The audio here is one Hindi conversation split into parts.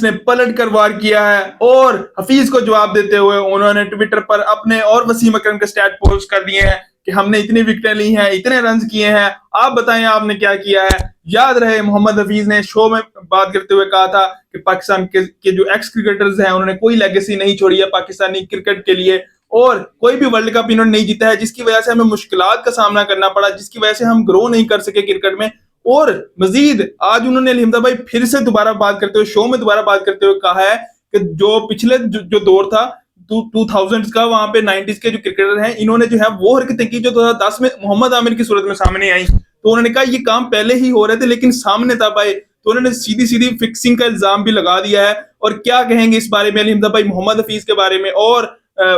ने पलट कर वार किया है और हफीज को जवाब देते हुए उन्होंने ट्विटर पर अपने और वसीम अकरम के स्टैट पोस्ट कर दिए हैं कि हमने इतनी विकेटें ली हैं, इतने रन किए हैं, आप बताएं आपने क्या किया है। याद रहे मोहम्मद हफीज ने शो में बात करते हुए कहा था कि पाकिस्तान के जो एक्स क्रिकेटर्स हैं उन्होंने कोई लेगेसी नहीं छोड़ी है पाकिस्तानी क्रिकेट के लिए और कोई भी वर्ल्ड कप इन्होंने नहीं जीता है, जिसकी वजह से हमें मुश्किलात का सामना करना पड़ा, जिसकी वजह से हम ग्रो नहीं कर सके क्रिकेट में। और मजीद आज उन्होंने अलीहमदा भाई फिर से दोबारा बात करते हुए शो में दोबारा बात करते हुए कहा है कि जो पिछले जो दौर था 2000s का, वहां पे 90s के जो क्रिकेटर हैं इन्होंने जो है वो हरकतें की जो 2010 में मोहम्मद आमिर की सूरत में सामने आई। तो उन्होंने कहा ये काम पहले ही हो रहे थे लेकिन सामने तब आए, तो उन्होंने सीधी सीधी फिक्सिंग का इल्जाम भी लगा दिया है। और क्या कहेंगे इस बारे में अलीहमदा भाई, मोहम्मद हफीज के बारे में और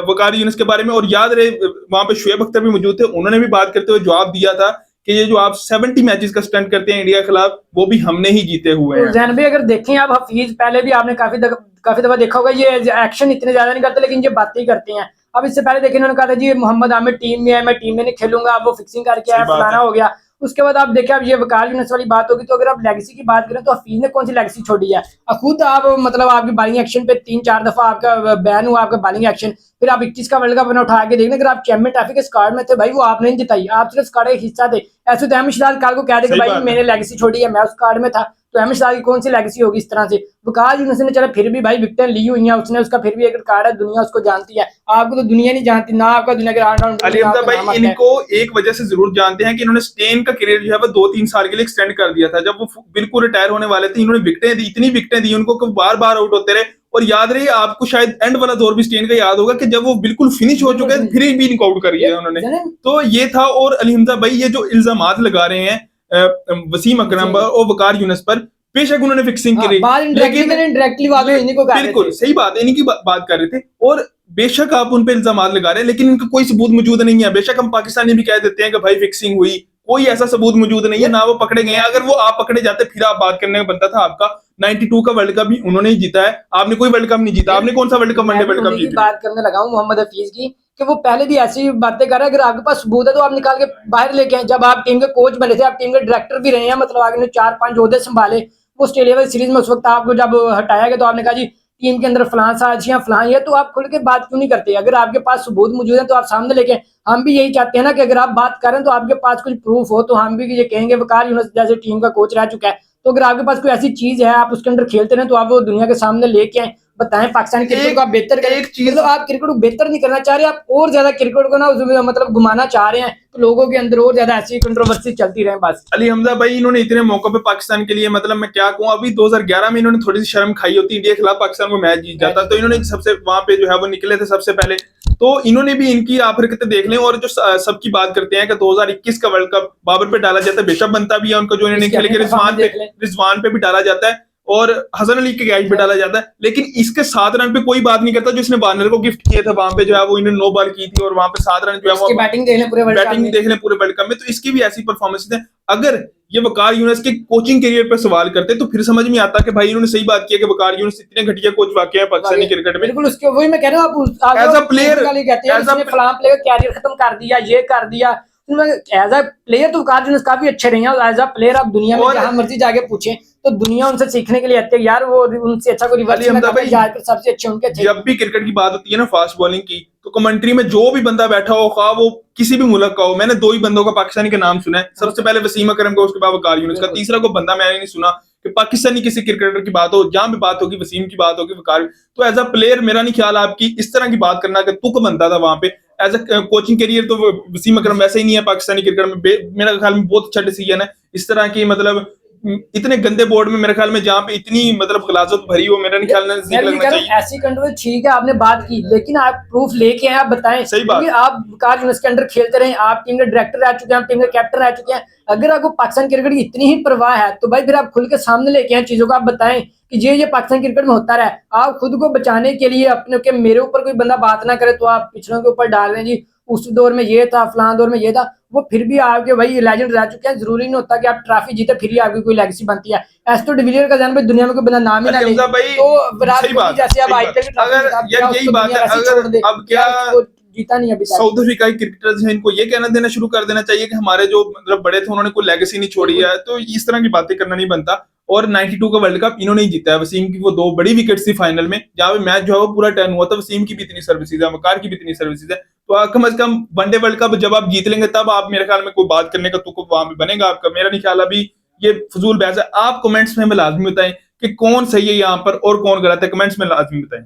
वकार यूनुस के बारे में। और याद रहे वहां पे शुएब अख्तर भी मौजूद थे, उन्होंने भी बात करते हुए जवाब दिया था कि ये जो आप 70 मैचेस का स्टंट करते हैं इंडिया के खिलाफ वो भी हमने ही जीते हुए हैं। जैन भाई अगर देखें आप हफीज पहले भी आपने काफी दफा देखा होगा, ये एक्शन इतने ज्यादा नहीं करते लेकिन ये बातें ही करते हैं। अब इससे पहले देखिए इन्होंने कहा था जी मोहम्मद आमिर टीम में है, मैं टीम में नहीं खेलूंगा, अब वो फिक्सिंग करके आया, फलाना हो गया। उसके बाद आप देखें अब ये वकार यूनुस वाली बात होगी। तो अगर आप लेगेसी की बात करें तो हफीज ने कौन सी लेगेसी छोड़ी है? खुद आप मतलब आपकी बॉलिंग एक्शन पे 3-4 दफा आपका बैन हुआ आपका बॉलिंग एक्शन, फिर आप 21 का वर्ल्ड कप उठा के देखना, अगर आप चैंपियन ट्रॉफी के स्क्वाड में थे भाई वो आपने नहीं जिताई, आप सिर्फ स्क्वाड का हिस्सा थे। ऐसे तो अहमद शहजाद काल को कह दे कि भाई मैंने लेगेसी छोड़ी है, मैं उस स्क्वाड में था, तो अहमद शहजाद की कौन सी लेगेसी होगी इस तरह से? वकार यूनुस ने चला फिर भी भाई विकेटें ली हुई हैं उसने, उसका फिर भी एक रिकॉर्ड है, दुनिया उसको जानती है। आपको तो दुनिया नहीं जानती ना, आपका दुनिया के अलीहमदा भाई इनको एक वजह से जरूर जानते हैं कि इन्होंने स्टेन का करियर जो है वो 2-3 साल के लिए एक्सटेंड कर दिया था। जब वो बिल्कुल रिटायर होने वाले थे इन्होंने विकेटें दी, इतनी विकेटें दी उनको कि बार बार आउट होते रहे। और याद रही आपको शायद एंड वाला दौर भी स्टेन का याद होगा कि जब वो बिल्कुल फिनिश हो चुके फिर भी इनको आउट कर दिया उन्होंने, तो ये था। और अलीहमदा भाई ये जो इल्जामात लगा रहे हैं वसीम अकरम और वकार यूनुस पर, बेशक उन्होंने फिक्सिंग करी लेकिन बिल्कुल सही बात है, इनकी बात कर रहे थे और बेशक आप उन पे इल्जामात लगा रहे हैं लेकिन इनका कोई सबूत मौजूद नहीं है। बेशक हम पाकिस्तानी भी कह देते हैं कि भाई फिक्सिंग हुई, कोई ऐसा सबूत मौजूद नहीं है, ना वो पकड़े गए हैं। अगर वो आप पकड़े जाते फिर आप बात करने का बनता था। आपका 92 का वर्ल्ड कप भी उन्होंने ही जीता है, आपने कोई वर्ल्ड कप नहीं जीता। आपने कौन सा world cup one day world cup जीता? बात करने लगा हूं मोहम्मद हफीज की कि वो पहले भी ऐसी बातें कर रहे हैं, अगर आपके पास सबूत है तो आप निकाल के बाहर लेके आए। जब आप टीम के कोच बने थे, आप टीम के डायरेक्टर भी रहे हैं, मतलब आपने 4-5 ओहदे संभाले। वो ऑस्ट्रेलिया वाली सीरीज में उस वक्त आपको जब हटाया गया तो आपने कहा जी टीम के अंदर फलां साजियां फलां ये, तो आप खुल के बात क्यों नहीं करते? अगर आपके पास सबूत मौजूद है तो आप सामने लेके, हम भी यही चाहते हैं ना कि अगर आप बात करें तो आपके पास कुछ प्रूफ हो, तो हम भी ये कहेंगे वकार यूनुस जैसे टीम का कोच रह चुका है, तो अगर आपके पास कोई ऐसी चीज है आप उसके अंदर खेलते रहे तो आप वो दुनिया के सामने लेके आए, बताएं पाकिस्तान क्रिकेट को आप बेहतर करें। एक चीज मतलब आप क्रिकेट को बेहतर नहीं करना चाह रहे, आप और ज्यादा क्रिकेट को ना मतलब घुमाना चाह रहे हैं, तो लोगों के अंदर और ज्यादा ऐसी कंट्रोवर्सी चलती रहे बस। अलीहमदा भाई इन्होंने इतने मौकों पे पाकिस्तान के लिए, मतलब मैं क्या कहूँ, अभी 2011 में इन्होंने थोड़ी सी शर्म खाई होती, इंडिया के खिलाफ पाकिस्तान को मैच जीत जाता, तो इन्होंने सबसे वहां पे जो है वो निकले थे सबसे पहले। तो इन्होंने भी इनकी आप हरकतें देख लें। और जो सबकी बात करते हैं कि 2021 का वर्ल्ड कप बाबर पे डाला जाता है, बेशक बनता भी है उनको, जो इन्होंने खेले के रिजवान पे भी डाला जाता है और हसन अली के कैच पे डाला जाता है, लेकिन इसके 7 रन पे कोई बात नहीं करता जो इसने वार्नर को गिफ्ट किए थे। वहां पे जो है वो इन्होंने 9 बॉल की थी और वहां पे 7 रन जो है वो बैटिंग देख लें पूरे वर्ल्ड कप में, तो इसकी भी ऐसी परफॉर्मेंस है। अगर ये वकार यूनुस के कोचिंग करियर पर सवाल करते तो फिर समझ में आता कि भाई इन्होंने सही बात की है कि वकार यूनुस इतने घटिया कोच वाकई है पाकिस्तानी क्रिकेट में। बिल्कुल उसके वही मैं कह रहा हूं, आप एज अ प्लेयर कहते हैं इसने फलां प्लेयर कैरियर खत्म कर दिया, ये कर दिया। एज अ प्लेयर तो वकार यूनुस काफी अच्छे रहे हैं, एज अ प्लेयर आप दुनिया में जहां मर्जी जाके पूछें तो दुनिया उनसे सीखने के लिए आती है यार, वो उनसे अच्छा कोई रिवर्स सबसे अच्छे उनके थे। जब भी क्रिकेट की बात होती है ना फास्ट बॉलिंग की, तो कमेंट्री में जो भी बंदा बैठा हो, खा वो किसी भी मुल्क का हो, मैंने 2 ही बंदों का पाकिस्तानी का नाम सुना है, सबसे पहले वसीम अकरम का, उसके बाद वकार यूनुस का, तीसरा को बंदा मैंने नहीं सुना कि पाकिस्तानी किसी क्रिकेटर की बात हो, जहां भी बात होगी वसीम की बात होगी, वकार। तो एज अ प्लेयर मेरा नहीं ख्याल आपकी इस तरह की बात करना कि तुक बनता था वहां पे। एज अ कोचिंग करियर तो वसीम अकरम वैसे ही नहीं है पाकिस्तानी क्रिकेट में, मेरा ख्याल में बहुत अच्छा डिसीजन है। इस तरह की मतलब इतने गंदे बोर्ड में मेरे ख्याल में जहां पे इतनी मतलब गलाजत भरी हो, मेरा ख्याल में लगना चाहिए। ऐसी कंट्रोल ठीक है आपने बात की, लेकिन आप प्रूफ लेके आए, आप बताएं। सही बात, आप वकार यूनुस के अंडर खेलते रहे, आप टीम के डायरेक्टर रह चुके हैं, आप टीम के कैप्टन रह चुके हैं। अगर आपको पाकिस्तान क्रिकेट की इतनी ही परवाह है तो भाई फिर आप खुल के सामने लेके आए चीजों को, आप बताएं कि ये पाकिस्तान क्रिकेट में होता रहा। आप खुद को बचाने के लिए अपने के मेरे ऊपर कोई बंदा बात ना करे तो आप पिछड़ों के ऊपर डाल रहे हैं जी, उस दौर में ये था, फलां दौर में ये था। वो फिर भी आपके भाई लेजेंड रह चुके हैं, जरूरी नहीं होता कि आप ट्रॉफी जीते फिर ही आपकी कोई लेगेसी बनती है। एस्टो डिविलियर का जान भाई दुनिया में कोई बंदा नाम ही ना ले, तो विराट कोहली जैसे अब आईपीएल की ट्रॉफी, यही बात है। अगर अब क्या जीता नहीं अभी साउथ अफ्रीका के क्रिकेटर्स हैं, इनको ये कहना देना शुरू कर देना चाहिए कि हमारे जो मतलब बड़े थे उन्होंने कोई लेगेसी नहीं छोड़ी है, तो इस तरह की बातें करना नहीं बनता। और 92 का वर्ल्ड कप इन्होंने ही जीता है। वसीम की वो 2 बड़ी विकेट्स थी फाइनल में, जहां पे मैच जो है वो पूरा टर्न हुआ था। वसीम की भी इतनी सर्विसेज है, वकार की भी इतनी सर्विसेज है, तो कम से कम वनडे वर्ल्ड कप जब आप जीत लेंगे तब आप, मेरे ख्याल में कोई बात करने का तो वहां पे बनेगा आपका। मेरा नहीं ख्याल अभी ये फजूल बहस है। आप कमेंट्स में हमें लाजमी बताएं कि कौन सही है यहाँ पर और कौन गलत है, कमेंट्स में लाजमी बताएं।